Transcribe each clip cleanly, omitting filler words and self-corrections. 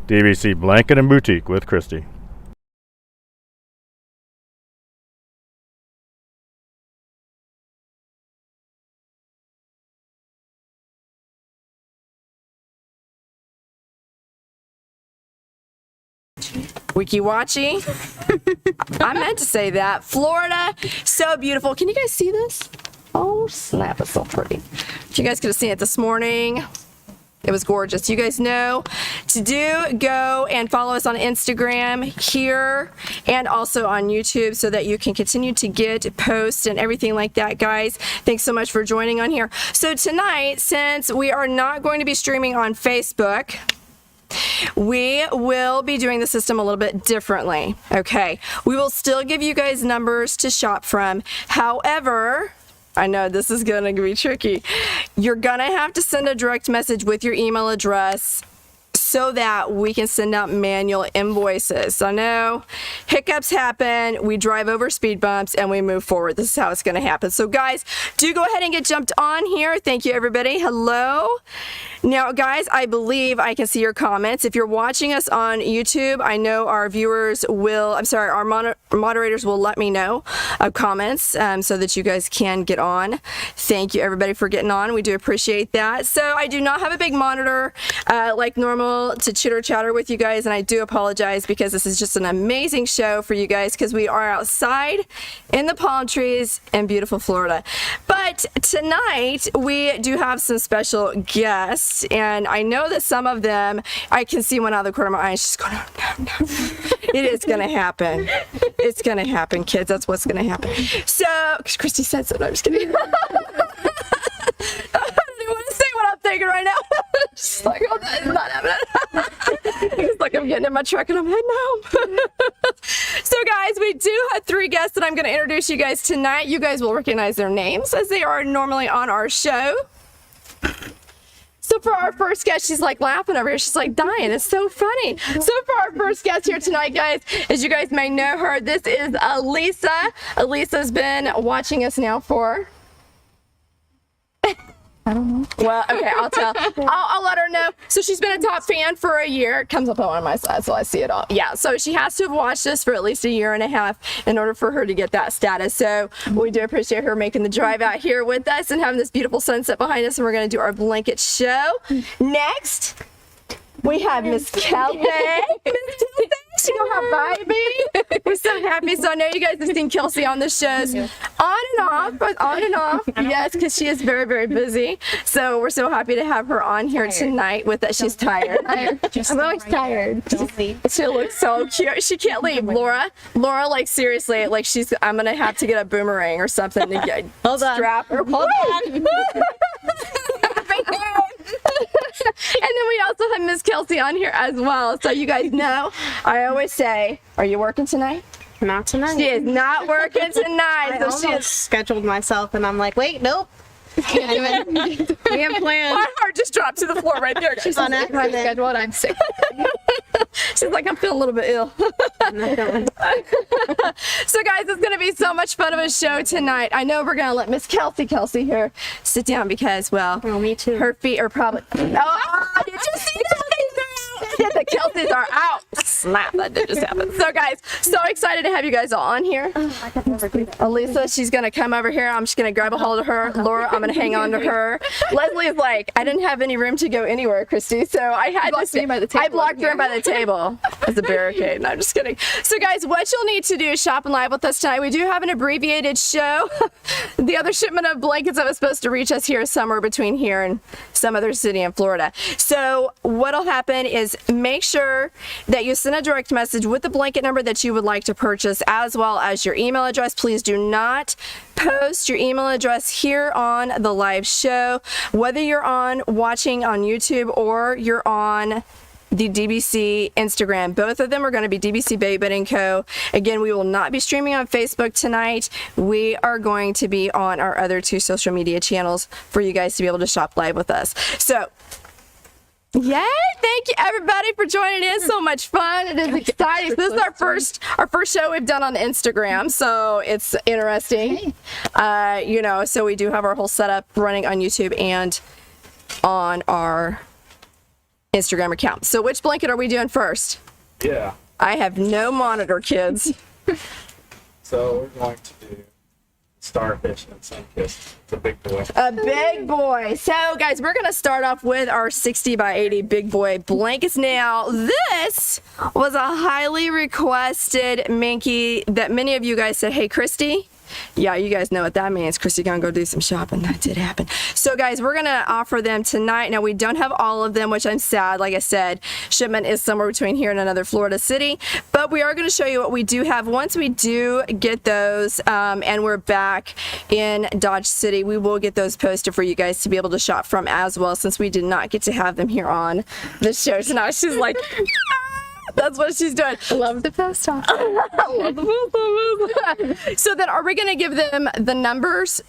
DBC Blanket and Boutique with Christy. Wiki Watchy. I meant to say that. Florida, so beautiful. Can you guys see this? Oh, snap, it's so pretty. You guys could have seen it this morning. It was gorgeous. You guys know to go and follow us on Instagram here and also on YouTube so that you can continue to get posts and everything like that, guys. Thanks so much for joining on here. So tonight, since we are not going to be streaming on Facebook, we will be doing the system a little bit differently. Okay, we will still give you guys numbers to shop from. However, I know this is gonna be tricky. You're gonna have to send a direct message with your email address so that we can send out manual invoices. I know hiccups happen, we drive over speed bumps, and we move forward. This is how it's gonna happen. So guys, do go ahead and get jumped on here. Thank you, everybody. Hello. Now, guys, I believe I can see your comments. If you're watching us on YouTube, I know our viewers will, our moderators will let me know of comments so that you guys can get on. Thank you, everybody, for getting on. We do appreciate that. So I do not have a big monitor like normal to chitter chatter with you guys, and I do apologize because this is just an amazing show for you guys because we are outside in the palm trees in beautiful Florida. But tonight, we do have some special guests. And I know that some of them, I can see one out of the corner of my eye, she's going, no. It is going to happen. It's going to happen, kids. That's what's going to happen. So, Christy said so. No, I'm just kidding. I don't even want to say what I'm thinking right now. She's like, oh, that is not happening. It's like I'm getting in my truck and I'm heading home. So, guys, we do have 3 guests that I'm going to introduce you guys tonight. You guys will recognize their names as they are normally on our show. So for our first guest, she's like laughing over here. She's like dying. It's so funny. So for our first guest here tonight, guys, as you guys may know her, this is Elisa. Elisa's been watching us now for... I don't know. Well, okay, I'll tell. I'll let her know. So she's been a top fan for a year. It comes up on my side, so I see it all. Yeah, so she has to have watched us for at least a year and a half in order for her to get that status. So we do appreciate her making the drive out here with us and having this beautiful sunset behind us. And we're going to do our blanket show. Next, we have Miss Kelsey. You know how vibey. We're so happy. So I know you guys have seen Kelsey on the shows on and off. Yes, because she is very, very busy. So we're so happy to have her on here tonight with us. She's tired. I'm always tired. She looks so cute. She can't leave. Laura, like seriously, like I'm gonna have to get a boomerang or something to get strap her. Hold on. And then we also have Miss Kelsey on here as well. So you guys know, I always say, are you working tonight? Not tonight. She is not working tonight. I almost scheduled myself and I'm like, wait, nope. Can't do it. We have plans. My heart just dropped to the floor right there. She's on it. Scheduled. I'm sick. She's like, I'm feeling a little bit ill. I'm not feeling. So guys, it's going to be so much fun of a show tonight. I know we're going to let Miss Kelsey here sit down because, well, me too. Her feet are probably... Oh, did you see that? The Kelseys are out. Slap, that did just happen. So guys, so excited to have you guys all on here. I could never do that. Elisa, she's going to come over here. I'm just going to grab a hold of her. Laura, I'm going to hang on to her. Leslie is like, I didn't have any room to go anywhere, Christy, so I had to stay by the table. I blocked her by the table as a barricade. No, I'm just kidding. So guys, what you'll need to do is shop and live with us tonight. We do have an abbreviated show. The other shipment of blankets that was supposed to reach us here is somewhere between here and some other city in Florida. So what'll happen is make sure that you send a direct message with the blanket number that you would like to purchase as well as your email address. Please do not post your email address here on the live show, whether you're watching on YouTube or you're on the DBC Instagram. Both of them are going to be DBC Baby & Co. Again, we will not be streaming on Facebook tonight. We are going to be on our other 2 social media channels for you guys to be able to shop live with us. So, yay! Thank you everybody for joining in. So much fun. It is exciting. This is our first show we've done on Instagram, so it's interesting. You know, so we do have our whole setup running on YouTube and on our Instagram account. So which blanket are we doing first? Yeah. I have no monitor, kids. So we're going to do Starfish and Sunkiss. It's a big boy. A big boy. So, guys, we're going to start off with our 60 by 80 big boy blankets. Now, this was a highly requested Minky that many of you guys said, hey, Christy. Yeah, you guys know what that means. Christy gonna go do some shopping. That did happen. So, guys, we're gonna offer them tonight. Now, we don't have all of them, which I'm sad. Like I said, shipment is somewhere between here and another Florida city. But we are gonna show you what we do have. Once we do get those, and we're back in Dodge City, we will get those posted for you guys to be able to shop from as well, since we did not get to have them here on the show tonight. She's like, that's what she's doing. I love the post office. I love the post office. So then, are we going to give them the numbers?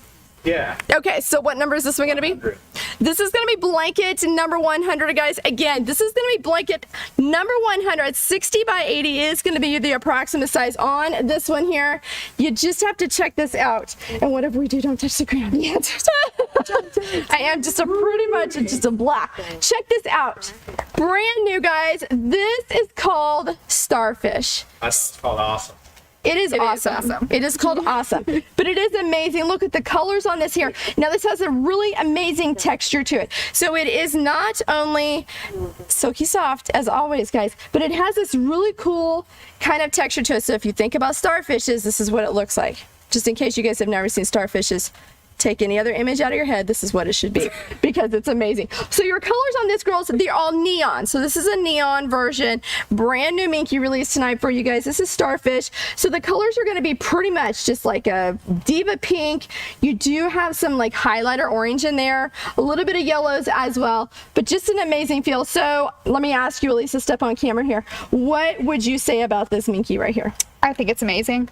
Yeah. Okay, so what number is this one going to be? 100. This is going to be blanket number 100, guys. Again, this is going to be blanket number 100. 60 by 80 is going to be the approximate size on this one here. You just have to check this out. And whatever we do, don't touch the ground. Yeah, I am just pretty much just a black. Check this out. Brand new, guys. This is called Starfish. That's called awesome. It is awesome. It is called awesome. But it is amazing. Look at the colors on this here. Now, this has a really amazing texture to it. So it is not only silky soft, as always, guys, but it has this really cool kind of texture to it. So if you think about starfishes, this is what it looks like. Just in case you guys have never seen starfishes, take any other image out of your head, this is what it should be, because it's amazing. So your colors on this, girls, they're all neon. So this is a neon version, brand new Minky release tonight for you guys. This is Starfish. So the colors are going to be pretty much just like a diva pink. You do have some like highlighter orange in there, a little bit of yellows as well, but just an amazing feel. So let me ask you, Elisa, step on camera here. What would you say about this Minky right here? I think it's amazing.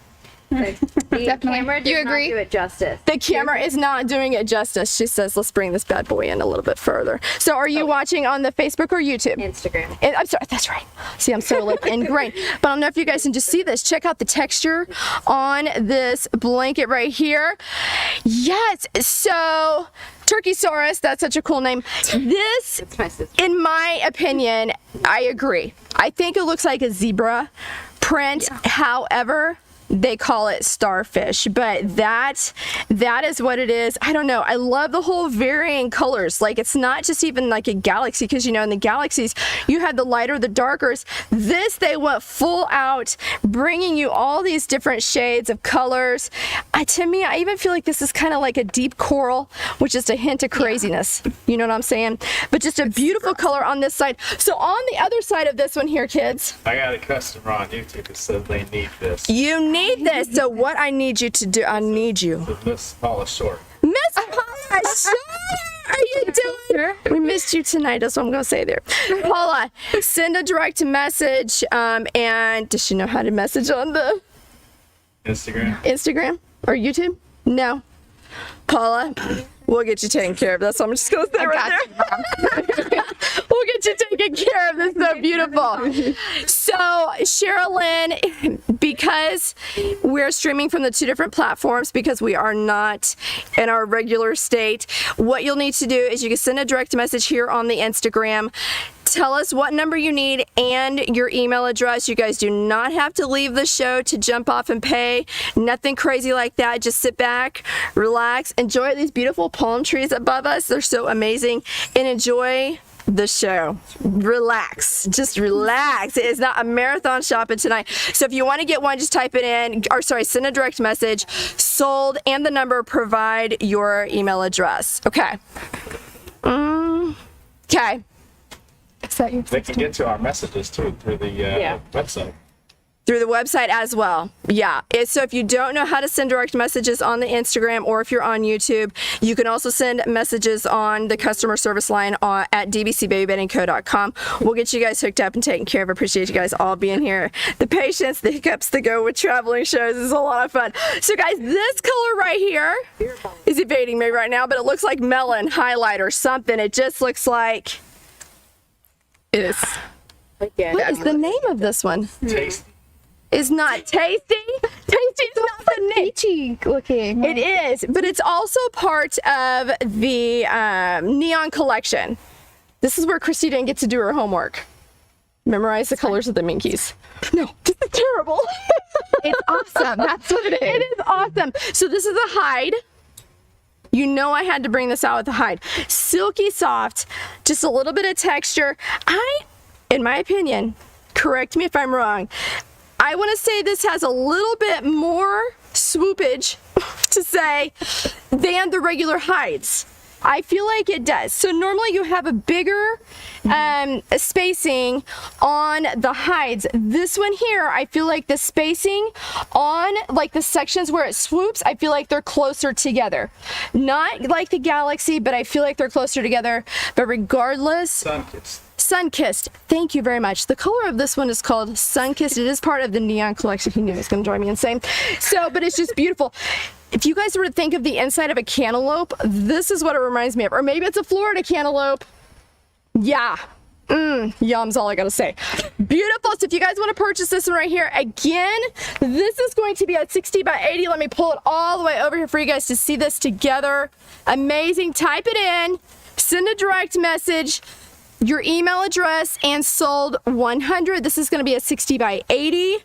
The camera does You agree? not do it justice. The camera is not doing it justice. She says, let's bring this bad boy in a little bit further. So are you watching on the Facebook or YouTube? Instagram. And, I'm sorry, that's right. See, I'm so like ingrained. But I don't know if you guys can just see this. Check out the texture on this blanket right here. Yes, so Turkeysaurus, that's such a cool name. This, It's my sister. in my opinion, I agree. I think it looks like a zebra print. However, they call it starfish, but that is what it is. I don't know. I love the whole varying colors. Like, it's not just even like a galaxy, because you know in the galaxies you have the lighter, the darkers. This, they went full out, bringing you all these different shades of colors. To me, I even feel like this is kind of like a deep coral with just a hint of craziness. You know what I'm saying? But just a beautiful color on this side. So on the other side of this one here, kids, I got a customer on YouTube that said they need this. you need this. So what I need you to do, I need you. So Miss Paula Short. Miss Paula Shore, how you doing? We missed you tonight. That's what I'm going to say there. Paula, send a direct message. And does she know how to message on the Instagram or YouTube? No. Paula, we'll get you taken care of. That's what I'm just going to say right there. We'll get you taken care of. This is so beautiful. So, Sherilyn, because we're streaming from the two different platforms, because we are not in our regular state, what you'll need to do is you can send a direct message here on the Instagram. Tell us what number you need and your email address. You guys do not have to leave the show to jump off and pay. Nothing crazy like that. Just sit back, relax, enjoy these beautiful palm trees above us. They're so amazing. And enjoy the show. Relax. Just relax. It is not a marathon shopping tonight. So if you want to get one, just type it in, or sorry, send a direct message, sold, and the number, provide your email address. Okay. Okay. They can get to our messages too through the website. Through the website as well. Yeah. So if you don't know how to send direct messages on the Instagram, or if you're on YouTube, you can also send messages on the customer service line at dbcbabybeddingco.com. We'll get you guys hooked up and taken care of. Appreciate you guys all being here. The patience, the hiccups that go with traveling shows is a lot of fun. So guys, this color right here is evading me right now, but it looks like melon highlighter, something. It just looks like it is. What is the name of this one? Tasty. Is not tasty. Tasty's not the name. Peachy looking. It is, but it's also part of the neon collection. This is where Christy didn't get to do her homework. Memorize the colors of the Minkies. No, this is terrible. It's awesome. That's what it is. It is awesome. So this is a hide. You know I had to bring this out with the hide. Silky soft, just a little bit of texture. In my opinion, correct me if I'm wrong, I want to say this has a little bit more swoopage to say than the regular hides. I feel like it does. So normally you have a bigger spacing on the hides. This one here, I feel like the spacing on like the sections where it swoops, I feel like they're closer together. Not like the Galaxy, but I feel like they're closer together. But regardless, Sun-Kissed. Thank you very much. The color of this one is called Sun-Kissed. It is part of the neon collection. He knew it was going to drive me insane. So, but it's just beautiful. If you guys were to think of the inside of a cantaloupe, this is what it reminds me of. Or maybe it's a Florida cantaloupe. Yeah. Yum's all I gotta say. Beautiful. So if you guys want to purchase this one right here, again, this is going to be at 60 by 80. Let me pull it all the way over here for you guys to see this together. Amazing. Type it in. Send a direct message. Your email address and sold 100. This is going to be a 60 by 80.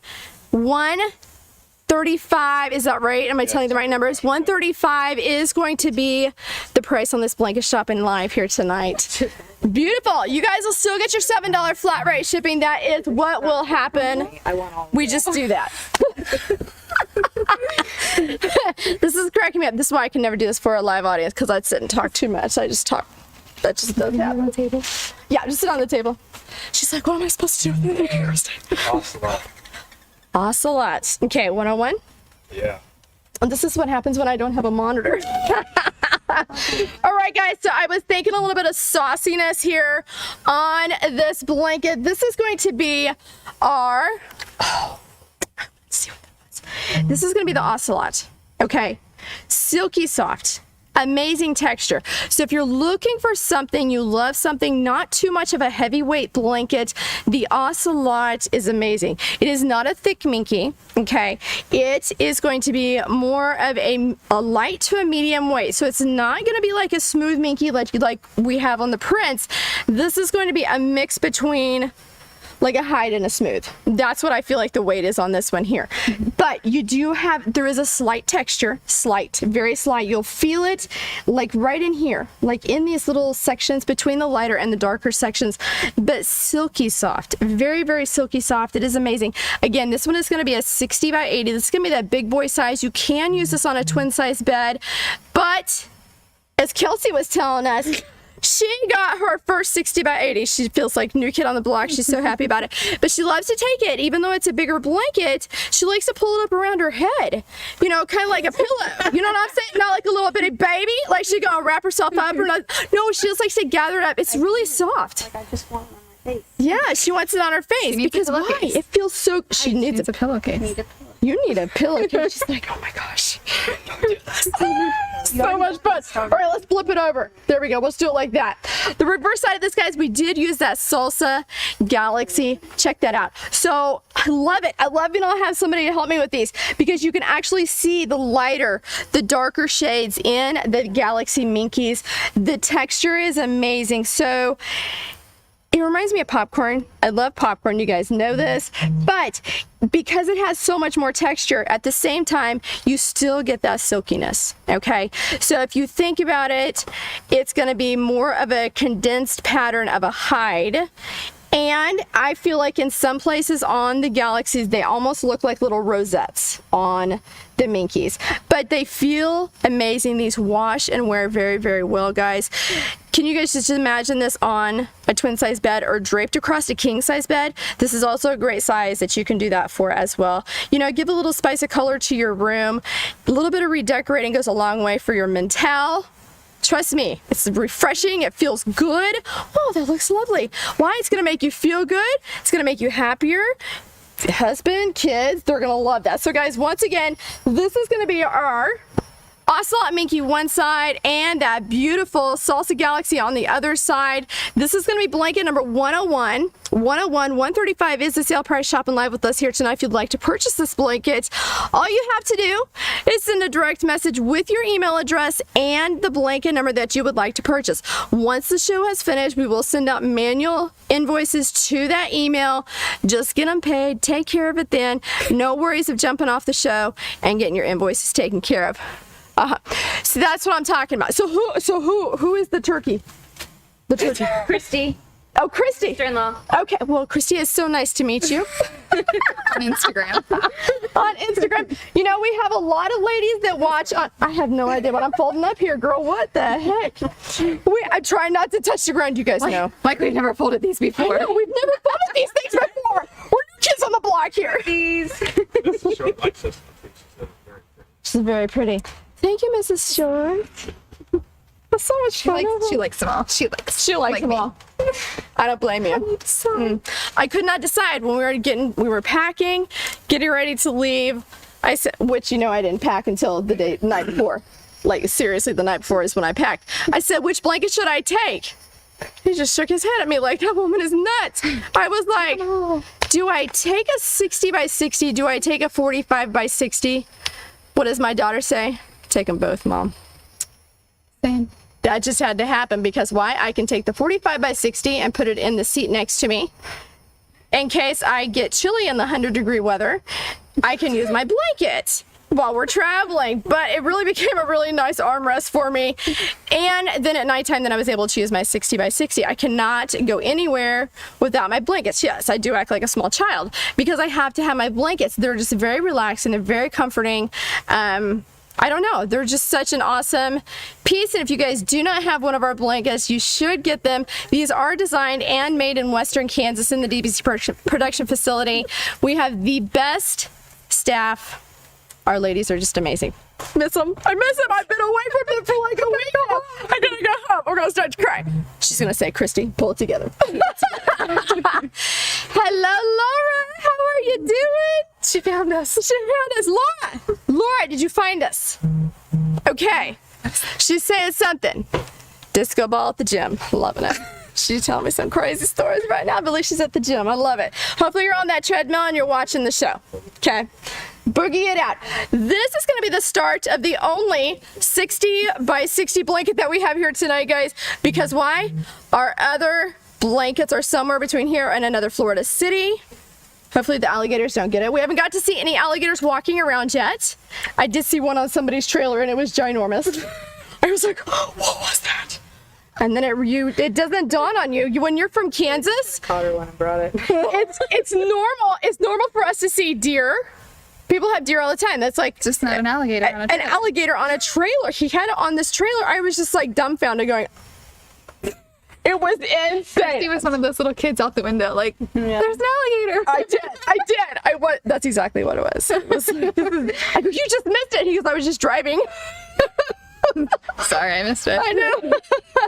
135, is that right? Am I telling you the right numbers? 135 is going to be the price on this blanket shopping live here tonight. Beautiful. You guys will still get your $7 flat rate shipping. That is what will happen. We just do that. This is cracking me up. This is why I can never do this for a live audience, because I'd sit and talk too much. I just talk. That just doesn't happen. On the table? Yeah, just sit on the table. She's like, what am I supposed to do with it? Ocelot. Ocelot. Okay, 101? Yeah. And this is what happens when I don't have a monitor. All right, guys, so I was thinking a little bit of sauciness here on this blanket. This is going to be our, let's see what that was. This is going to be the Ocelot, okay? Silky soft. Amazing texture. So if you're looking for something, you love something, not too much of a heavyweight blanket, the Ocelot is amazing. It is not a thick Minky, okay? It is going to be more of a light to a medium weight. So it's not going to be like a smooth Minky like we have on the prints. This is going to be a mix between like a hide and a smooth. That's what I feel like the weight is on this one here. But you do have, there is a slight texture, very slight. You'll feel it like right in here, like in these little sections between the lighter and the darker sections, but silky soft, very, very silky soft. It is amazing. Again, this one is gonna be a 60 by 80. This is gonna be that big boy size. You can use this on a twin size bed, but as Kelsey was telling us, she got her first 60 by 80. She feels like new kid on the block. She's so happy about it. But she loves to take it. Even though it's a bigger blanket, she likes to pull it up around her head. You know, kind of like a pillow. You know what I'm saying? Not like a little bitty baby. Like she's going to wrap herself up. Or not. No, she just likes to gather it up. It's really soft. Like I just want it on my face. Yeah, she wants it on her face. Because why? It feels so... She needs a pillowcase. You need a pillowcase. She's like, oh my gosh. Don't do this. So much fun. All right, let's flip it over. There we go. Let's do it like that. The reverse side of this, guys, we did use that Salsa Galaxy. Check that out. So I love it. I love being able to have somebody to help me with these because you can actually see the lighter, the darker shades in the Galaxy Minkies. The texture is amazing. So it reminds me of popcorn. I love popcorn, you guys know this, but because it has so much more texture, at the same time, you still get that silkiness, okay? So if you think about it, it's gonna be more of a condensed pattern of a hide. And I feel like in some places on the Galaxies, they almost look like little rosettes on the Minkies. But they feel amazing. These wash and wear very, very well, guys. Can you guys just imagine this on a twin size bed or draped across a king size bed? This is also a great size that you can do that for as well. You know, give a little spice of color to your room. A little bit of redecorating goes a long way for your mental. Trust me, it's refreshing. It feels good. Oh, that looks lovely. Why? It's going to make you feel good. It's going to make you happier. Husband, kids, they're going to love that. So guys, once again, this is going to be our Ocelot Minky one side and that beautiful Salsa Galaxy on the other side. This is going to be blanket number 101. 135 is the sale price. Shopping live with us here tonight. If you'd like to purchase this blanket, all you have to do is send a direct message with your email address and the blanket number that you would like to purchase. Once the show has finished, we will send out manual invoices to that email. Just get them paid. Take care of it then. No worries of jumping off the show and getting your invoices taken care of. So that's what I'm talking about. So who is the turkey? The turkey. Christy. Oh, Christy. Sister-in-law. Okay, well, Christy, is so nice to meet you. On Instagram. On Instagram. You know, we have a lot of ladies that watch on... I have no idea what I'm folding up here, girl. What the heck? I try not to touch the ground, you guys know. Like we've never folded these before. I know, we've never folded these things before. We're new kids on the block here. These. This is short like sister. She's very pretty. Thank you, Mrs. Short. That's so much fun. She likes them all. She likes them me. all. I don't blame you. I could not decide when we were packing, getting ready to leave. I said, which, you know, I didn't pack until the night before. Like, seriously, the night before is when I packed. I said, which blanket should I take? He just shook his head at me like, that woman is nuts. I was like, do I take a 60 by 60? Do I take a 45 by 60? What does my daughter say? Take them both, Mom. Same. That just had to happen because why? I can take the 45 by 60 and put it in the seat next to me. In case I get chilly in the 100-degree weather, I can use my blanket while we're traveling. But it really became a really nice armrest for me. And then at nighttime, then I was able to use my 60 by 60. I cannot go anywhere without my blankets. Yes, I do act like a small child because I have to have my blankets. They're just very relaxed and they're very comforting. I don't know. They're just such an awesome piece. And if you guys do not have one of our blankets, you should get them. These are designed and made in Western Kansas in the DBC production facility. We have the best staff. Our ladies are just amazing. Miss them. I miss them. I've been away from them for like a week now. I'm going to go home. We're going to start to cry. She's going to say, Christy, pull it together. Hello, Laura. How are you doing? She found us. Laura, did you find us? Okay. She's saying something. Disco ball at the gym. Loving it. She's telling me some crazy stories right now. I believe she's at the gym. I love it. Hopefully you're on that treadmill and you're watching the show. Okay. Boogie it out. This is going to be the start of the only 60 by 60 blanket that we have here tonight, guys. Because why? Our other blankets are somewhere between here and another Florida city. Hopefully the alligators don't get it. We haven't got to see any alligators walking around yet. I did see one on somebody's trailer and it was ginormous. I was like, oh, what was that? And then it doesn't dawn on you when you're from Kansas. Caught her when I brought it. It's normal. It's normal for us to see deer. People have deer all the time. That's like Just not an alligator on a an trailer. alligator on a trailer. He had it on this trailer. I was just like dumbfounded, going. It was He insane. was one of those little kids out the window, like, there's an alligator. I did. That's exactly what it was. I go, you just missed it. He goes, I was just driving. Sorry, I missed it. I know.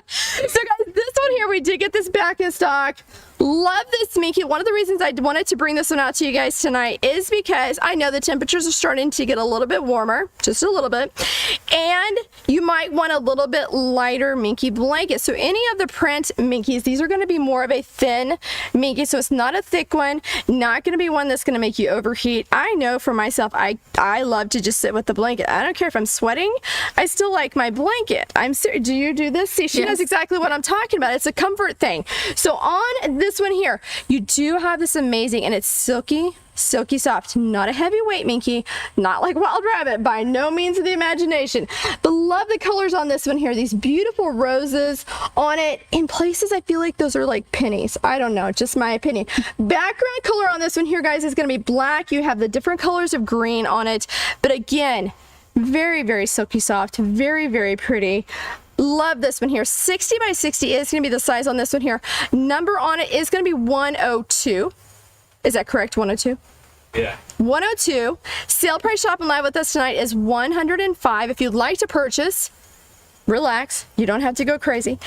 So guys, this one here, we did get this back in stock. Love this Minky. One of the reasons I wanted to bring this one out to you guys tonight is because I know the temperatures are starting to get a little bit warmer, just a little bit, and you might want a little bit lighter Minky blanket. So any of the print Minkies, these are going to be more of a thin Minky, so it's not a thick one, not going to be one that's going to make you overheat. I know for myself, I love to just sit with the blanket. I don't care if I'm sweating. I still like my blanket. I'm serious. Do you do this? See, she knows exactly what I'm talking about. It's a comfort thing. So on this one here, you do have this amazing, and it's silky soft, not a heavyweight Minky, not like Wild Rabbit, by no means of the imagination. But love the colors on this one here, these beautiful roses on it. In places I feel like those are like pennies. I don't know, just my opinion. Background color on this one here, guys, is going to be black. You have the different colors of green on it, but again, very silky soft, very pretty. Love this one here. 60 by 60 is going to be the size on this one here. Number on it is going to be 102. Is that correct? 102? Yeah. 102. Sale price shopping live with us tonight is 105. If you'd like to purchase, relax. You don't have to go crazy.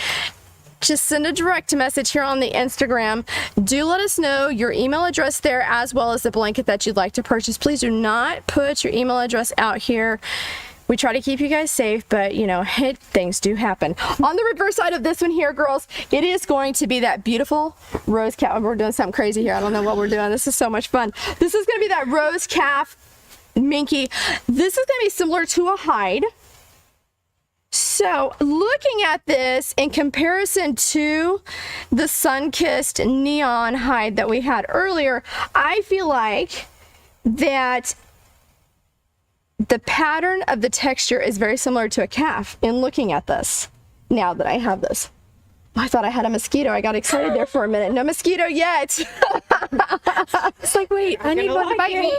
Just send a direct message here on the Instagram. Do let us know your email address there as well as the blanket that you'd like to purchase. Please do not put your email address out here We try to keep you guys safe, but you know, things do happen. On the reverse side of this one here, girls, it is going to be that beautiful rose calf. We're doing something crazy here. I don't know what we're doing. This is so much fun. This is going to be that rose calf Minky. This is going to be similar to a hide. So looking at this in comparison to the sun-kissed neon hide that we had earlier, I feel like that the pattern of the texture is very similar to a calf in looking at this now that I have this. I thought I had a mosquito. I got excited there for a minute. No mosquito yet. It's like, wait, I need one to bite me.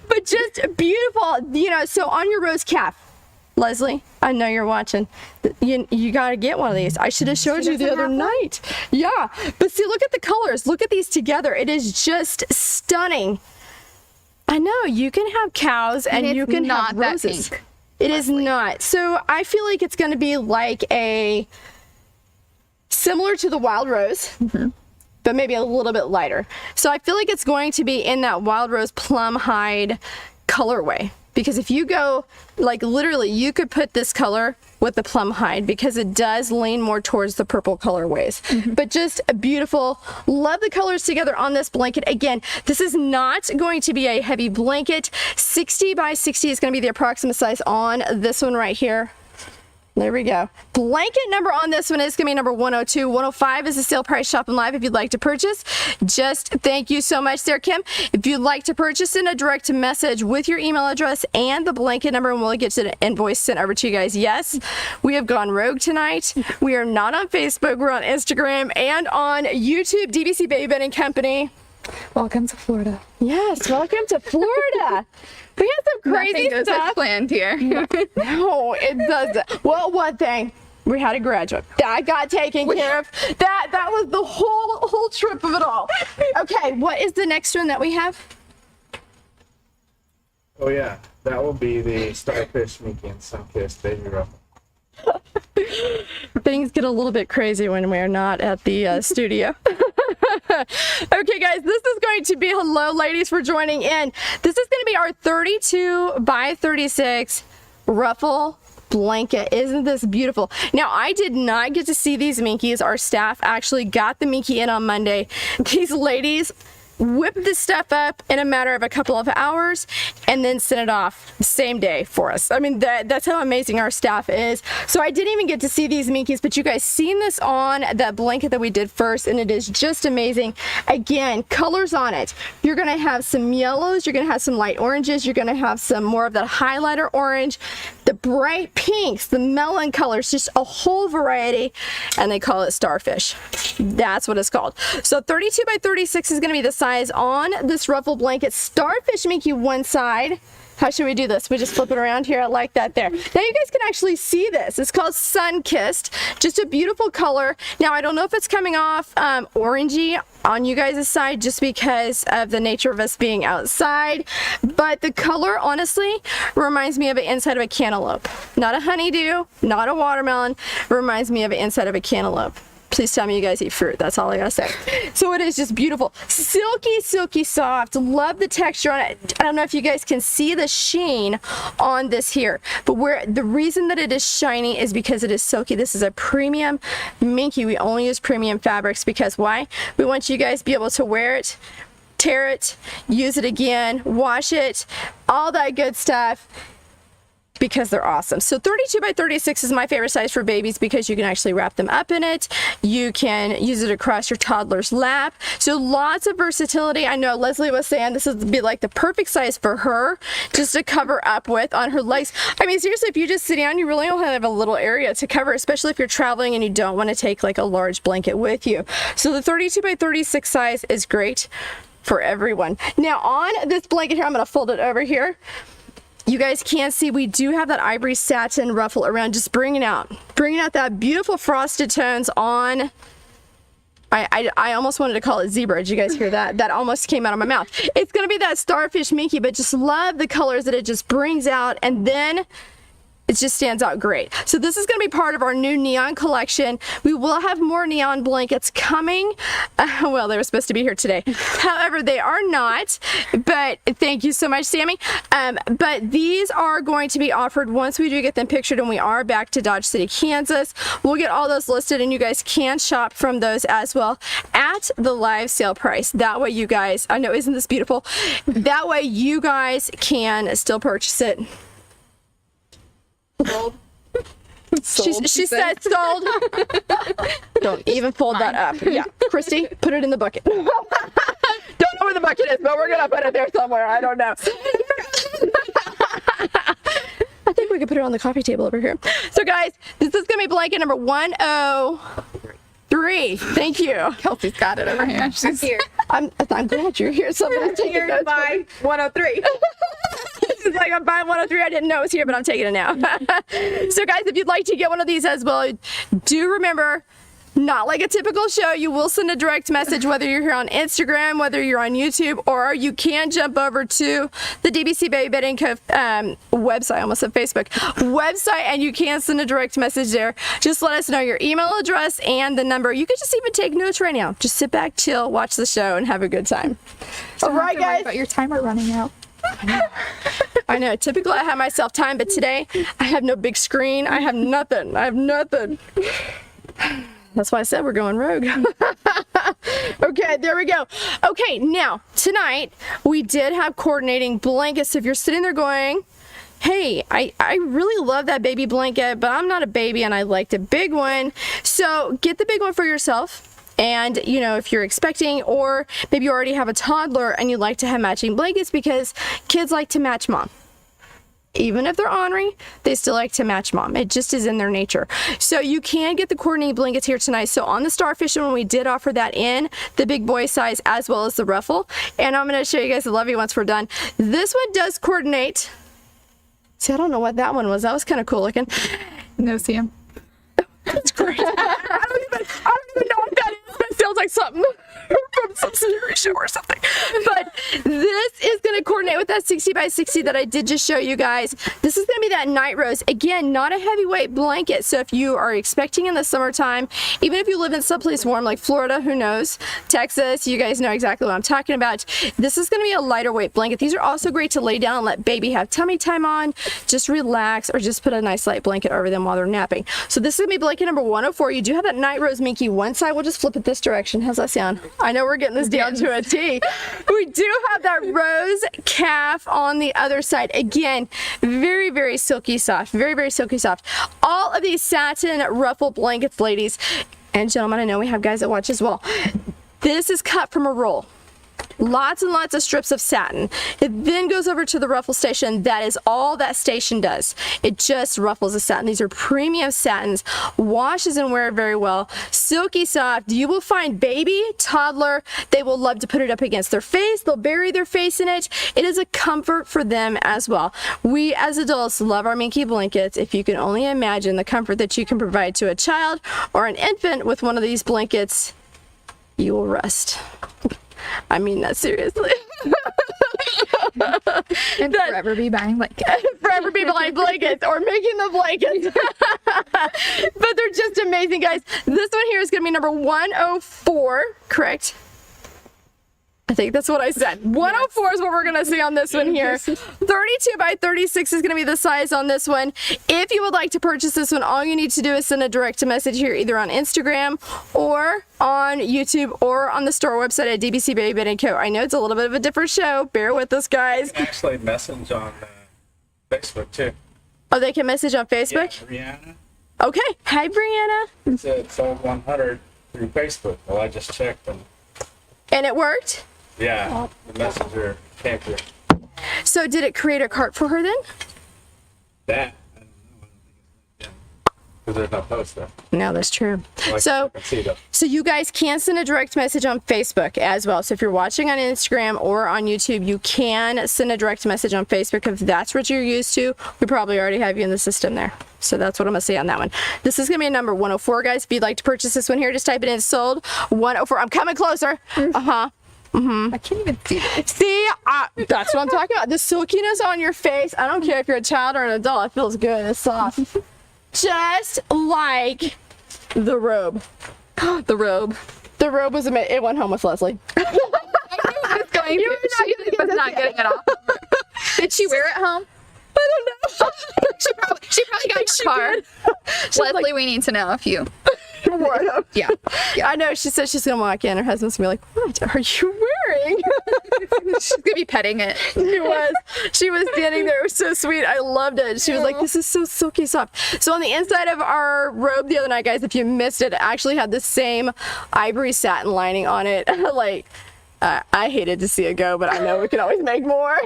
But just beautiful, you know, so on your rose calf, Leslie, I know you're watching. You got to get one of these. I should have showed you the other night. Yeah, but see, look at the colors. Look at these together. It is just stunning. I know, you can have cows and you can have roses. Pink. It is not. So I feel like it's going to be like similar to the wild rose, but maybe a little bit lighter. So I feel like it's going to be in that wild rose plum hide colorway. Because if you go, like literally, you could put this color with the plum hide because it does lean more towards the purple colorways. But just a beautiful, love the colors together on this blanket. Again, this is not going to be a heavy blanket. 60 by 60 is going to be the approximate size on this one right here. There we go. Blanket number on this one is going to be number 102. 105 is the sale price shopping live if you'd like to purchase. Just thank you so much there, Kim. If you'd like to purchase, send a direct message with your email address and the blanket number, and we'll get to the invoice sent over to you guys. Yes, we have gone rogue tonight. We are not on Facebook. We're on Instagram and on YouTube, DBC Baby Bedding Company. Welcome to Florida. Yes, welcome to Florida. We have some crazy Nothing stuff. goes as planned here. No, it doesn't. Well, one thing, we had a graduate that got taken care of. That was the whole trip of it all. Okay, what is the next one that we have? Oh yeah, that will be the Starfish Minky and Sunkissed Baby Ruffle. Things get a little bit crazy when we're not at the studio. Okay, guys, this is going to be, hello, ladies, for joining in. This is going to be our 32 by 36 ruffle blanket. Isn't this beautiful? Now, I did not get to see these Minkies. Our staff actually got the Minky in on Monday. These ladies whipped this stuff up in a matter of a couple of hours and then sent it off the same day for us. I mean, that's how amazing our staff is. So I didn't even get to see these Minkies, but you guys seen this on that blanket that we did first, and it is just amazing. Again, colors on it. You're going to have some yellows, you're going to have some light oranges, you're going to have some more of that highlighter orange, the bright pinks, the melon colors, just a whole variety, and they call it Starfish. That's what it's called. So 32 by 36 is going to be the size on this ruffle blanket. Starfish Minky one side. How should we do this? We just flip it around here. I like that there. Now you guys can actually see this. It's called Sun Kissed. Just a beautiful color. Now I don't know if it's coming off orangey on you guys' side just because of the nature of us being outside, but the color honestly reminds me of the inside of a cantaloupe. Not a honeydew, not a watermelon. It reminds me of the inside of a cantaloupe. Please tell me you guys eat fruit. That's all I gotta say. So it is just beautiful. Silky, silky soft. Love the texture on it. I don't know if you guys can see the sheen on this here, but the reason that it is shiny is because it is silky. This is a premium Minky. We only use premium fabrics because why? We want you guys to be able to wear it, tear it, use it again, wash it, all that good stuff, because they're awesome. So 32 by 36 is my favorite size for babies because you can actually wrap them up in it. You can use it across your toddler's lap. So lots of versatility. I know Leslie was saying this would be like the perfect size for her just to cover up with on her legs. I mean, seriously, if you just sit down, you really don't have a little area to cover, especially if you're traveling and you don't want to take like a large blanket with you. So the 32 by 36 size is great for everyone. Now on this blanket here, I'm going to fold it over here. You guys can't see, we do have that ivory satin ruffle around, just bringing out that beautiful frosted tones on. I almost wanted to call it zebra. Did you guys hear that? That almost came out of my mouth. It's going to be that Starfish Minky, but just love the colors that it just brings out. And then It just stands out great. So this is going to be part of our new neon collection. We will have more neon blankets coming. Well, they were supposed to be here today. However, they are not. But thank you so much, Sammy. But these are going to be offered once we do get them pictured and we are back to Dodge City, Kansas. We'll get all those listed and you guys can shop from those as well at the live sale price. That way you guys, I know, isn't this beautiful? That way you guys can still purchase it. Sold. She said sold. Don't even fold that up. Yeah, Christy, put it in the bucket. Don't know where the bucket is, but we're gonna put it there somewhere. I don't know. I think we could put it on the coffee table over here. So guys, this is gonna be blanket number 103. Thank you. Kelsey's got it over here. She's Here. I'm glad you're here. Somebody's taking Here notes. by 103. It's like I'm buying 103. I didn't know it was here, but I'm taking it now. So guys, if you'd like to get one of these as well, do remember, not like a typical show, you will send a direct message whether you're here on Instagram, whether you're on YouTube, or you can jump over to the DBC Baby Bed & Co. Website, I almost said Facebook, website, and you can send a direct message there. Just let us know your email address and the number. You could just even take notes right now. Just sit back, chill, watch the show, and have a good time. All right, guys. About your timer running out. I know. Typically, I have myself time, but today I have no big screen. I have nothing. That's why I said we're going rogue. Okay, there we go. Okay, now, tonight, we did have coordinating blankets. So if you're sitting there going, hey, I really love that baby blanket, but I'm not a baby and I liked a big one. So get the big one for yourself. And, you know, if you're expecting, or maybe you already have a toddler and you like to have matching blankets, because kids like to match mom. Even if they're ornery, they still like to match mom. It just is in their nature. So you can get the coordinating blankets here tonight. So on the Starfish one, we did offer that in the big boy size as well as the ruffle. And I'm going to show you guys the lovey once we're done. This one does coordinate. See, I don't know what that one was. That was kind of cool looking. No, Sam. That's great. I don't even know what that is. That sounds like something from some series show or something. But this is going to coordinate with that 60 by 60 that I did just show you guys. This is going to be that night rose. Again, not a heavyweight blanket. So if you are expecting in the summertime, even if you live in someplace warm like Florida, who knows, Texas, you guys know exactly what I'm talking about. This is going to be a lighter weight blanket. These are also great to lay down and let baby have tummy time on, just relax, or just put a nice light blanket over them while they're napping. So this is going to be blanket number 104. You do have that night rose Minky one side. We'll just flip it this direction. How's that sound? I know we're getting this down to a T. We do have that rose calf on the other side. Again, very, very silky soft. Very, very silky soft. All of these satin ruffle blankets, ladies and gentlemen, I know we have guys that watch as well. This is cut from a roll. Lots and lots of strips of satin. It then goes over to the ruffle station. That is all that station does. It just ruffles the satin. These are premium satins. Washes and wear very well. Silky soft. You will find baby, toddler, they will love to put it up against their face. They'll bury their face in it. It is a comfort for them as well. We as adults love our Minky blankets. If you can only imagine the comfort that you can provide to a child or an infant with one of these blankets, you will rest. I mean that seriously. And forever be buying blankets. Forever be buying blankets or making the blankets. But they're just amazing, guys. This one here is going to be number 104, correct? I think that's what I said. 104 is what we're going to see on this one here. 32 by 36 is going to be the size on this one. If you would like to purchase this one, all you need to do is send a direct message here, either on Instagram or on YouTube or on the store website at DBC Baby Bed & Co. I know it's a little bit of a different show. Bear with us, guys. You can actually message on Facebook too. Oh, they can message on Facebook? Yeah, Brianna. Okay. Hi, Brianna. It said sold 100 through Facebook. Well, I just checked and And it worked? yeah, the messenger came through. So did it create a cart for her then? That, I don't know. Because there's no post there. No, that's true. Like, So I can see though. So you guys can send a direct message on Facebook as well. So if you're watching on Instagram or on YouTube, you can send a direct message on Facebook if that's what you're used to. We probably already have you in the system there. So that's what I'm going to say on that one. This is going to be a number 104, guys. If you'd like to purchase this one here, just type it in sold 104. I'm coming closer. I can't even see this. See, that's what I'm talking about. The silkiness on your face. I don't care if you're a child or an adult. It feels good. It's soft. Just like the robe. The robe. The robe was amazing. It went home with Leslie. I knew it was going You were to. not She gonna get was not this getting it off. Did she wear it home? I don't know. She probably got in her car. Leslie, we need to know if you. Yeah. I know. She said she's gonna walk in. Her husband's gonna be like, "What are you wearing?" She's gonna be petting it. She was. She was standing there. It was so sweet. I loved it. She was like, "This is so silky soft." So on the inside of our robe the other night, guys, if you missed it, it actually had the same ivory satin lining on it. Like, I hated to see it go, but I know we can always make more.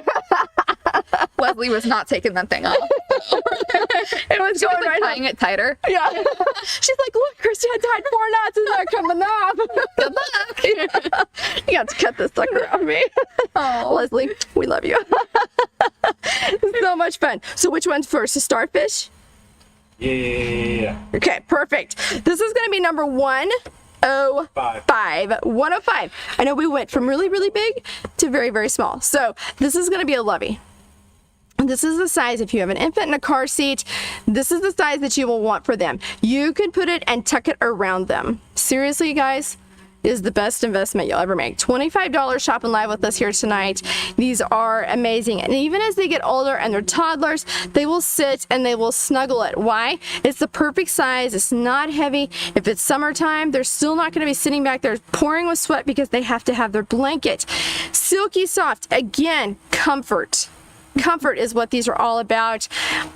Leslie was not taking that thing off. It was She was going like right tying it tighter. Yeah. She's like, "Look, Christy, I tied 4 knots and they're coming off." Good luck. You got to cut this sucker off me. Oh. Leslie, we love you. So much fun. So which one's first? The starfish? Yeah. Okay, perfect. This is going to be number 105. 105. I know we went from really, really big to very, very small. So this is going to be a lovey. This is the size, if you have an infant in a car seat, this is the size that you will want for them. You could put it and tuck it around them. Seriously, guys, it is the best investment you'll ever make. $25 shopping live with us here tonight. These are amazing. And even as they get older and they're toddlers, they will sit and they will snuggle it. Why? It's the perfect size. It's not heavy. If it's summertime, they're still not going to be sitting back there pouring with sweat because they have to have their blanket. Silky soft. Again, comfort. Comfort is what these are all about.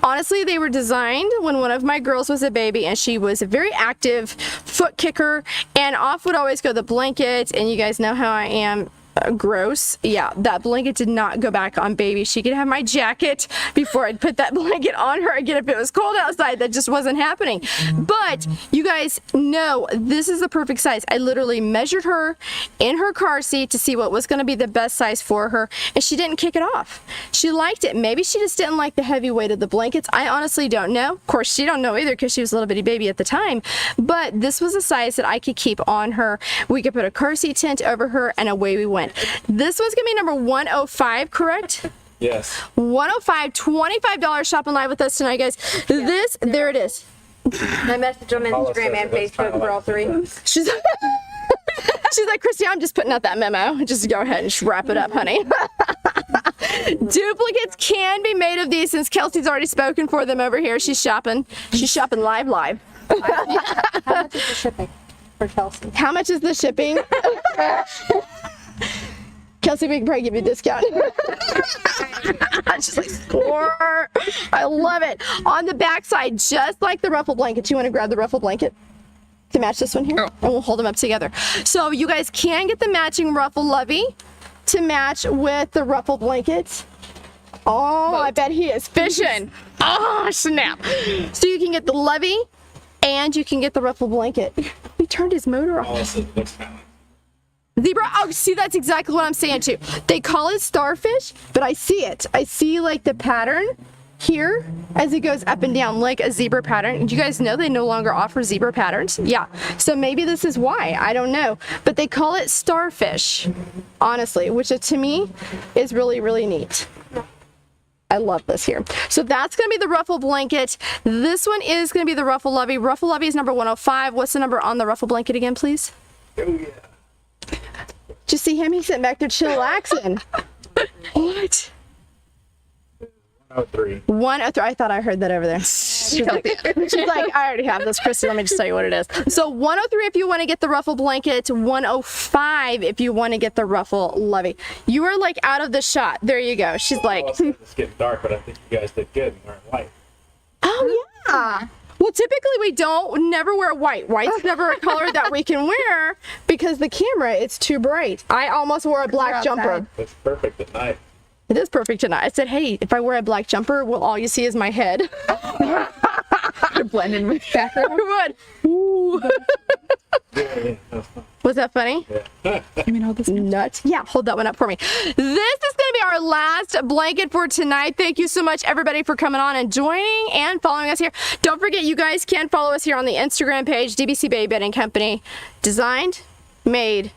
Honestly, they were designed when one of my girls was a baby and she was a very active foot kicker, and off would always go the blanket, and you guys know how I am. Gross. Yeah, that blanket did not go back on baby. She could have my jacket before I'd put that blanket on her again if it was cold outside. That just wasn't happening. But you guys know this is the perfect size. I literally measured her in her car seat to see what was going to be the best size for her, and she didn't kick it off. She liked it. Maybe she just didn't like the heavy weight of the blankets. I honestly don't know. Of course, she don't know either because she was a little bitty baby at the time. But this was a size that I could keep on her. We could put a car seat tent over her, and away we went. This one's gonna be number 105, correct? Yes. 105, $25 shopping live with us tonight, guys. This, there it is. My message on Instagram and Facebook for all 3. She's like, "Christy, I'm just putting out that memo. Just go ahead and just wrap it up, honey." Duplicates can be made of these since Kelsey's already spoken for them over here. She's shopping. She's shopping live. How much is the shipping for Kelsey? How much is the shipping? Kelsey, we can probably give you a discount. She's like, score. I love it. On the back side, just like the ruffle blanket. You want to grab the ruffle blanket to match this one here? And we'll hold them up together. So you guys can get the matching ruffle lovey to match with the ruffle blanket. Oh, I bet he is fishing. Oh, snap. So you can get the lovey and you can get the ruffle blanket. He turned his motor off. Also, it looks kind of Zebra, oh, see, that's exactly what I'm saying too. They call it starfish, but I see it. I see like the pattern here as it goes up and down like a zebra pattern. Do you guys know they no longer offer zebra patterns? Yeah. So maybe this is why. I don't know. But they call it starfish, honestly, which to me is really, really neat. I love this here. So that's going to be the ruffle blanket. This one is going to be the ruffle lovey. Ruffle lovey is number 105. What's the number on the ruffle blanket again, please? oh yeah. Did you see him? He's sitting back there chillaxing. What? 103. 103. I thought I heard that over there. She's like, I already have this, Christy. Let me just tell you what it is. So 103 if you want to get the ruffle blanket, 105 if you want to get the ruffle lovey. You are like out of the shot. There you go. She's like, It's getting dark, but I think you guys did good in wearing white. oh yeah. Well, typically we never wear white. White's never a color that we can wear because the camera, it's too bright. I almost wore a black jumper. It's perfect at night. It is perfect tonight. I said, hey, if I wear a black jumper, well, all you see is my head. To blend in with background. I would. Ooh. Yeah, that's fine. Was that funny? Yeah. I mean, all this Nuts. Yeah, hold that one up for me. This is going to be our last blanket for tonight. Thank you so much, everybody, for coming on and joining and following us here. Don't forget, you guys can follow us here on the Instagram page, DBC Baby Bedding Company. Designed, made,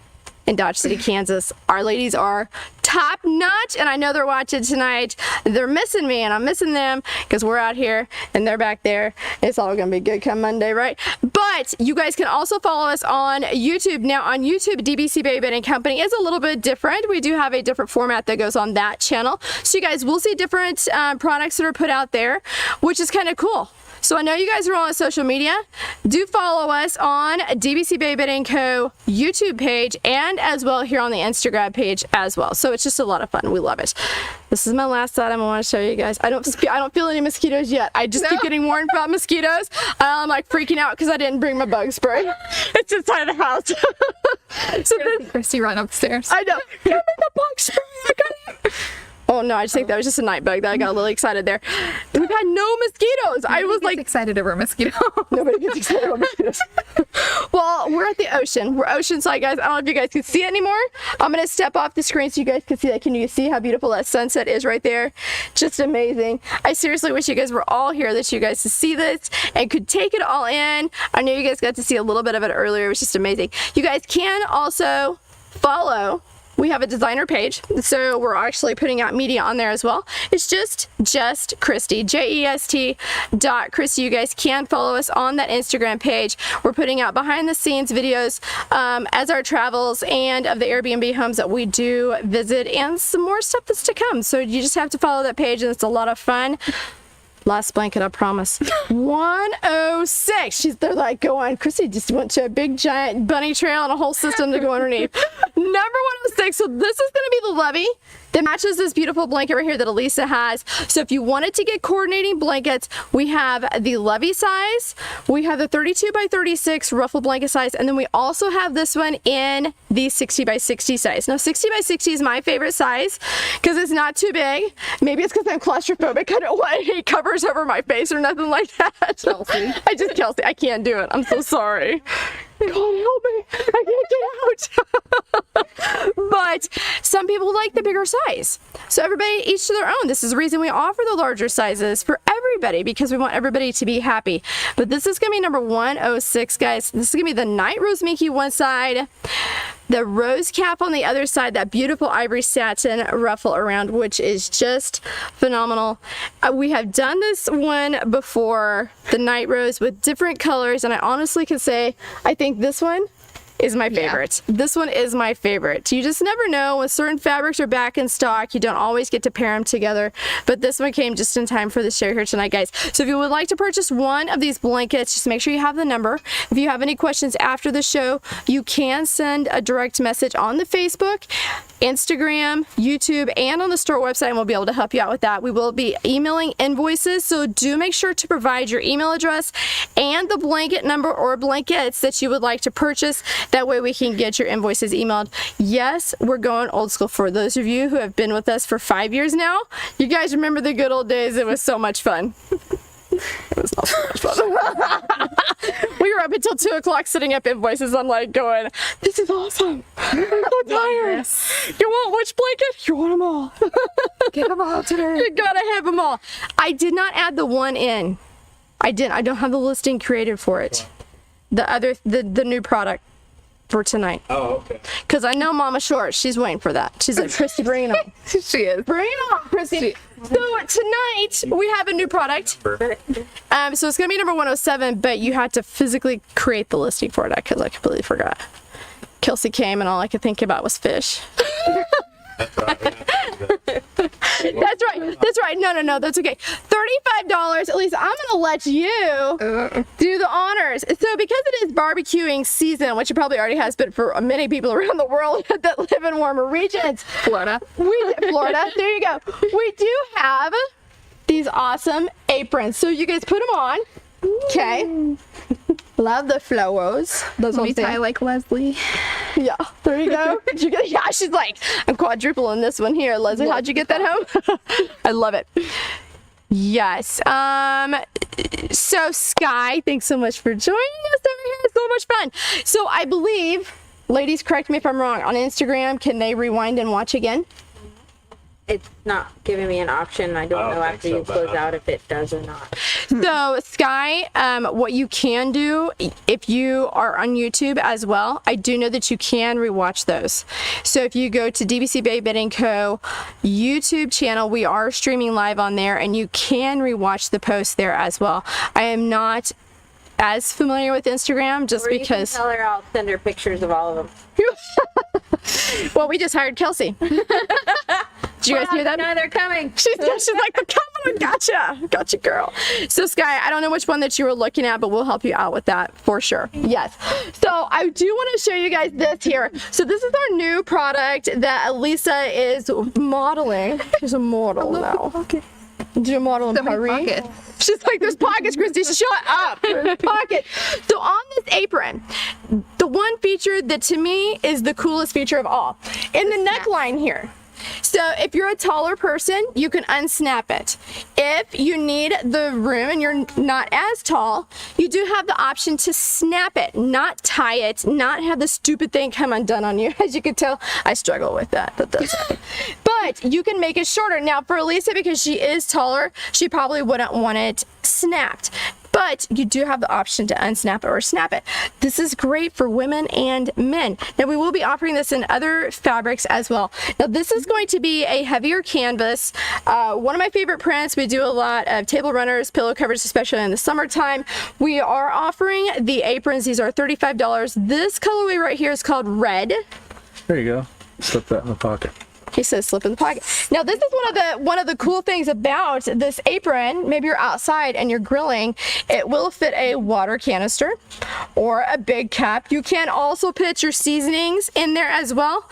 in Dodge City, Kansas. Our ladies are top notch, and I know they're watching tonight. They're missing me, and I'm missing them because we're out here and they're back there. It's all gonna be good come Monday, right? But you guys can also follow us on YouTube. Now on YouTube, DBC Baby Bedding Company is a little bit different. We do have a different format that goes on that channel, so you guys will see different products that are put out there, which is kind of cool. So I know you guys are all on social media. Do follow us on DBC Baby Bedding Co. YouTube page and as well here on the Instagram page as well. So it's just a lot of fun. We love it. This is my last item I want to show you guys. I don't feel any mosquitoes yet. I just keep getting warned about mosquitoes. I'm like freaking out because I didn't bring my bug spray. It's inside of the house. So then Christy run upstairs. I know. Give me the bug spray. I got it. Oh no, I just think that was just a night bug that I got a little excited there. We've had no mosquitoes. I was like excited over a mosquito. Nobody gets excited about mosquitoes. Well, we're at the ocean. We're oceanside, guys. I don't know if you guys can see it anymore. I'm gonna step off the screen so you guys can see that. Can you see how beautiful that sunset is right there? Just amazing. I seriously wish you guys were all here, that you guys could see this and could take it all in. I know you guys got to see a little bit of it earlier. It was just amazing. You guys can also follow. We have a designer page, so we're actually putting out media on there as well. It's just Christy, JEST Christy. You guys can follow us on that Instagram page. We're putting out behind the scenes videos as our travels and of the Airbnb homes that we do visit and some more stuff that's to come. So you just have to follow that page and it's a lot of fun. Last blanket, I promise. 106. They're like going, Chrissy just went to a big giant bunny trail and a whole system to go underneath. Number 106. So this is going to be the Levy that matches this beautiful blanket right here that Elisa has. So if you wanted to get coordinating blankets, we have the Levy size, we have the 32 by 36 ruffle blanket size, and then we also have this one in the 60 by 60 size. Now 60 by 60 is my favorite size because it's not too big. Maybe it's because I'm claustrophobic. I don't want any covers over my face or nothing like that. Kelsey. Kelsey, I can't do it. I'm so sorry. God help me. I can't get out. But some people like the bigger size. So everybody, each to their own. This is the reason we offer the larger sizes for everybody, because we want everybody to be happy. But this is going to be number 106, guys. This is going to be the Night Rose Minky one side, the rose cap on the other side, that beautiful ivory satin ruffle around, which is just phenomenal. We have done this one before, the Night Rose, with different colors, and I honestly can say I think this one is my favorite. Yeah. This one is my favorite. You just never know when certain fabrics are back in stock. You don't always get to pair them together, but this one came just in time for the show here tonight, guys. So if you would like to purchase one of these blankets, just make sure you have the number. If you have any questions after the show, you can send a direct message on the Facebook, Instagram, YouTube, and on the store website, and we'll be able to help you out with that. We will be emailing invoices, so do make sure to provide your email address and the blanket number or blankets that you would like to purchase. That way we can get your invoices emailed. Yes, we're going old school. For those of you who have been with us for 5 years now, you guys remember the good old days. It was so much fun. It was not so much fun. We were up until 2 o'clock setting up invoices. I'm like going, this is awesome. I'm so tired. You want which blanket? You want them all. Get them all today. You gotta have them all. I did not add the one in. I don't have the listing created for it. The new product for tonight. Oh, okay. Because I know Mama Short, she's waiting for that. She's like, Christy, bring it on. She is. Bring it on, Christy. So tonight we have a new product. So it's gonna be number 107, but you had to physically create the listing for it because I completely forgot. Kelsey came and all I could think about was fish. That's right. That's right. No, that's okay. $35. At least I'm gonna let you do the honors. So because it is barbecuing season, which it probably already has been for many people around the world that live in warmer regions, Florida. Florida. There you go. We do have these awesome aprons. So you guys put them on. Okay. Love the flowers. Let me tie like Leslie. Yeah, there you go. Yeah, she's like, I'm quadrupling this one here. Leslie, how'd you get that home? I love it. Yes. So Sky, thanks so much for joining us over here. It's so much fun. So I believe, ladies, correct me if I'm wrong, on Instagram, can they rewind and watch again? it's not giving me an option. I don't I don't know think after so, you but close I- out if it does or not. So Sky, what you can do if you are on YouTube as well, I do know that you can rewatch those. So if you go to DBC Babe and Co. YouTube channel, we are streaming live on there, and you can rewatch the posts there as well. I am not as familiar with Instagram just Or you because. can tell her I'll send her pictures of all of them. Well, we just hired Kelsey. Did you guys hear that? No, they're coming. She's like, come on, gotcha, girl. So Sky, I don't know which one that you were looking at, but we'll help you out with that for sure. Yes. So I do want to show you guys this here. So this is our new product that Elisa is modeling. She's a model now. Did you model in So many Paris? pockets. She's like, there's pockets, Christy. Shut up. There's pockets. So on this apron, the one feature that to me is the coolest feature of all, in the neckline here. So if you're a taller person, you can unsnap it. If you need the room and you're not as tall, you do have the option to snap it, not tie it, not have the stupid thing come undone on you. As you can tell, I struggle with that. That does happen. But you can make it shorter. Now for Elisa, because she is taller, she probably wouldn't want it snapped. But you do have the option to unsnap it or snap it. This is great for women and men. Now we will be offering this in other fabrics as well. Now this is going to be a heavier canvas. One of my favorite prints. We do a lot of table runners, pillow covers, especially in the summertime. We are offering the aprons. These are $35. This colorway right here is called red. There you go. Slip that in the pocket. He says slip in the pocket. Now this is one of the cool things about this apron. Maybe you're outside and you're grilling. It will fit a water canister or a big cup. You can also put your seasonings in there as well.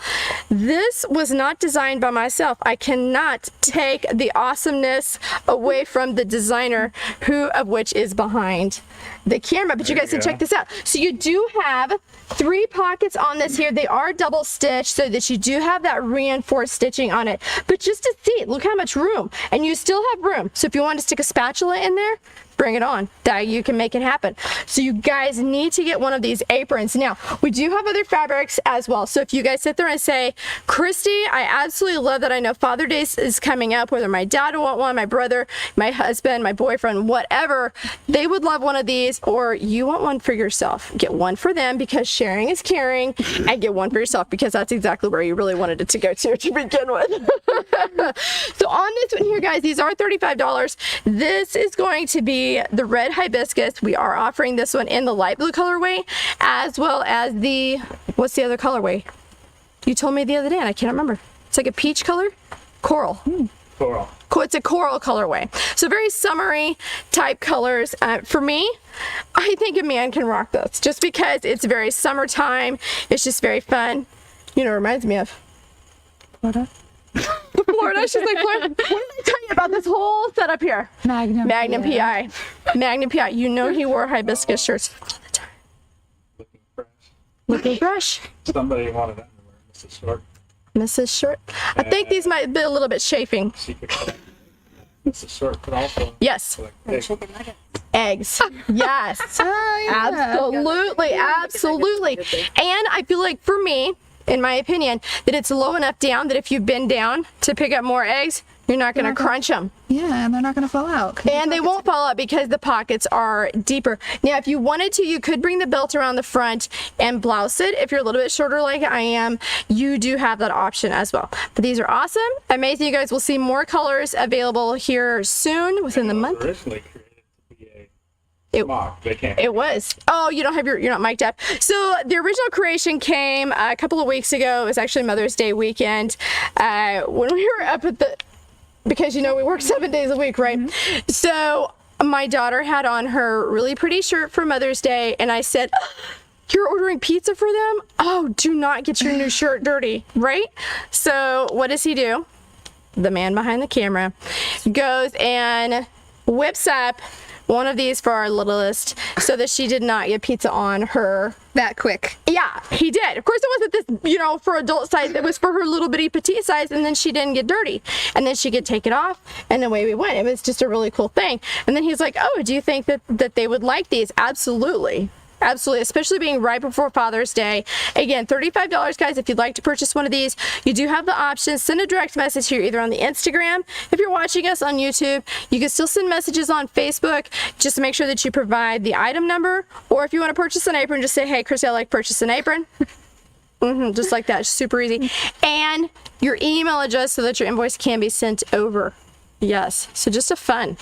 This was not designed by myself. I cannot take the awesomeness away from the designer, who of which is behind the camera. But you guys can check this out. So you do have 3 pockets on this here. They are double stitched so that you do have that reinforced stitching on it. But just to see, look how much room. And you still have room. So if you want to stick a spatula in there, bring it on. That you can make it happen. So you guys need to get one of these aprons. Now, we do have other fabrics as well. So if you guys sit there and say, Christy, I absolutely love that. I know Father's Day is coming up, whether my dad will want one, my brother, my husband, my boyfriend, whatever, they would love one of these, or you want one for yourself. Get one for them because sharing is caring, and get one for yourself because that's exactly where you really wanted it to go to begin with. So on this one here, guys, these are $35. This is going to be the red hibiscus. We are offering this one in the light blue colorway, as well as the, what's the other colorway? You told me the other day and I can't remember. It's like a peach color? Coral. Coral. It's a coral colorway. So very summery type colors. For me, I think a man can rock this just because it's very summertime. It's just very fun. You know, it reminds me of Florida. Florida. She's like, Florida. What did I tell you about this whole setup here? Magnum PI. Magnum PI. You know he wore hibiscus shirts all the time. Looking fresh. Looking fresh. Somebody wanted underwear. Mrs. Short. Mrs. Short. I think these might be a little bit chafing. She could Mrs. Short could also Yes. collect eggs. Chicken nugget. Eggs. Yes. Absolutely. Absolutely. And I feel like for me, in my opinion, that it's low enough down that if you bend down to pick up more eggs, you're not going to crunch them. Yeah, and they're not going to fall out. And they won't fall out because the pockets are deeper. Now, if you wanted to, you could bring the belt around the front and blouse it. If you're a little bit shorter like I am, you do have that option as well. But these are awesome. Amazing. You guys will see more colors available here soon within the month. Originally created to be a smock. They can't. It was. Oh, you don't have you're not mic'd up. So the original creation came a couple of weeks ago. It was actually Mother's Day weekend. When we were up at the, because you know we work 7 days a week, right? Mm-hmm. So my daughter had on her really pretty shirt for Mother's Day, and I said, "You're ordering pizza for them? Oh, do not get your new shirt dirty," right? So what does he do? The man behind the camera goes and whips up one of these for our littlest so that she did not get pizza on her. That quick. Yeah, he did. Of course, it wasn't this, you know, for adult size. It was for her little bitty petite size, and then she didn't get dirty. And then she could take it off, and away we went. It was just a really cool thing. And then he's like, "Oh, do you think that they would like these?" Absolutely. Absolutely, especially being right before Father's Day. Again, $35, guys, if you'd like to purchase one of these. You do have the option. Send a direct message here, either on the Instagram. If you're watching us on YouTube, you can still send messages on Facebook. Just make sure that you provide the item number. Or if you want to purchase an apron, just say, hey, Christy, I'd like to purchase an apron. Just like that. Super easy. And your email address so that your invoice can be sent over. Yes. So just a fun.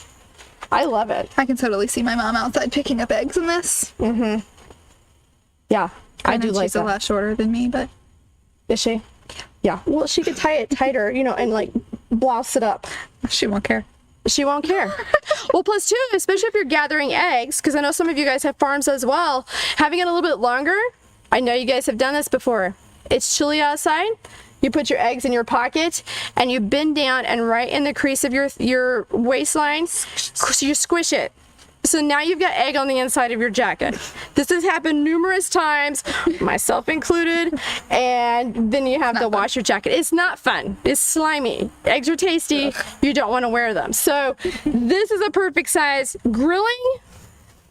I love it. I can totally see my mom outside picking up eggs in this. Yeah, I do like She's a that. lot shorter than me, but Is she? Yeah. Well, she could tie it tighter, you know, and like blouse it up. she won't care. She won't care. Well, plus too, especially if you're gathering eggs, because I know some of you guys have farms as well, having it a little bit longer. I know you guys have done this before. It's chilly outside. You put your eggs in your pocket and you bend down, and right in the crease of your waistline, so you squish it. So now you've got egg on the inside of your jacket. This has happened numerous times, myself included, and then you have to wash your jacket. It's not fun. It's slimy. Eggs are tasty. Ugh. You don't want to wear them. So this is a perfect size. Grilling,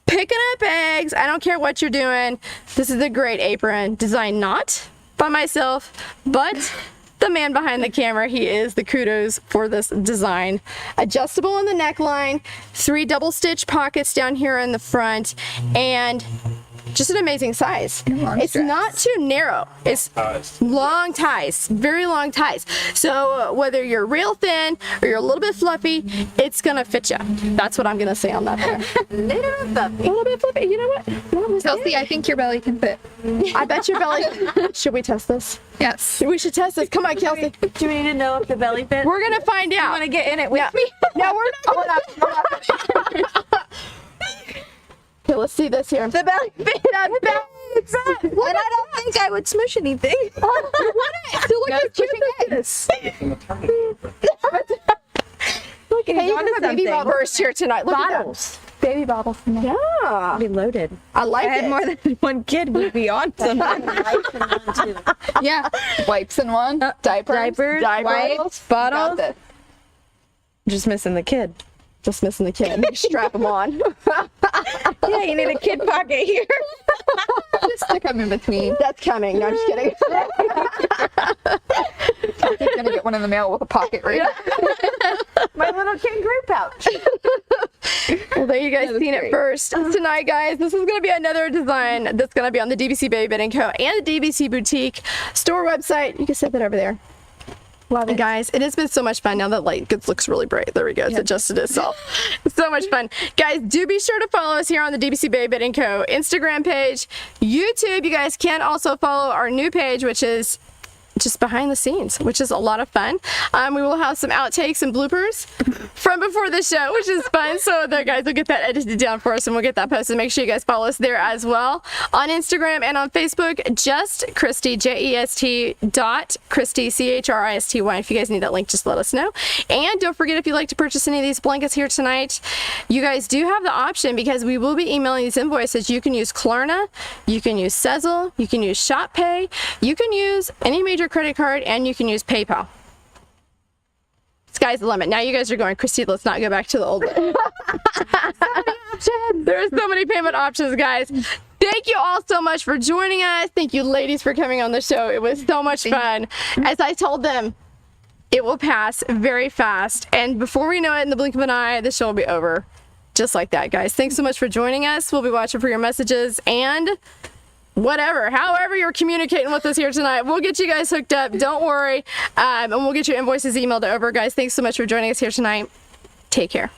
picking up eggs, I don't care what you're doing. This is a great apron, designed not by myself, but the man behind the camera. He is the kudos for this design. Adjustable in the neckline, 3 double stitch pockets down here in the front, and just an amazing size. It's not too narrow. It's long ties, very long ties. So whether you're real thin or you're a little bit fluffy, it's gonna fit you. That's what I'm gonna say on that there. A little bit fluffy. You know what? Chelsea, I think your belly can fit. I bet your belly. Should we test this? Yes. We should test this. Come on, Kelsey. Do we need to know if the belly fits? We're gonna find out. Want to get in it with me? No, we're not. Okay, let's see this here. The belly fits. It's And I don't think I would smush anything. Look at this. Look at Hey, you got a baby bottle burst here tonight. Look Bottles. Baby bottles. Yeah. Be loaded. I like I had it. more than one kid would be on something. Yeah. Wipes in one. Diapers. Wipes, bottles. Got this. Just missing the kid. Just missing the kid. Strap them on. Yeah, you need a kid pocket here. Just stick them in between. That's coming. No, I'm just kidding. He's gonna get one in the mail with a pocket ring. My little kangaroo pouch. Well, there you guys seen it first. Tonight, guys, this is going to be another design that's going to be on the DBC Baby Bed & Co. and the DBC Boutique store website. You can set that over there. Love it. Guys, it has been so much fun. Now that light looks really bright. There we go. It's adjusted itself. So much fun. Guys, do be sure to follow us here on the DBC Baby Bed & Co. Instagram page. YouTube, you guys can also follow our new page, which is just behind the scenes, which is a lot of fun. We will have some outtakes and bloopers from before the show, which is fun. So the guys will get that edited down for us and we'll get that posted. Make sure you guys follow us there as well on Instagram and on Facebook. Just Christy, JEST Christy, CHRISTY. If you guys need that link, just let us know. And don't forget, if you'd like to purchase any of these blankets here tonight, you guys do have the option, because we will be emailing these invoices. You can use Klarna, you can use Sezzle, you can use ShopPay, you can use any major credit card, and you can use PayPal. Sky's the limit. Now you guys are going, Christy, let's not go back to the old one. There's so many payment options, guys. Thank you all so much for joining us. Thank you, ladies, for coming on the show. It was so much fun. As I told them, it will pass very fast, and before we know it, in the blink of an eye, the show will be over. Just like that, guys. Thanks so much for joining us. We'll be watching for your messages, and however you're communicating with us here tonight, we'll get you guys hooked up. Don't worry. And we'll get your invoices emailed over. Guys, thanks so much for joining us here tonight. Take care.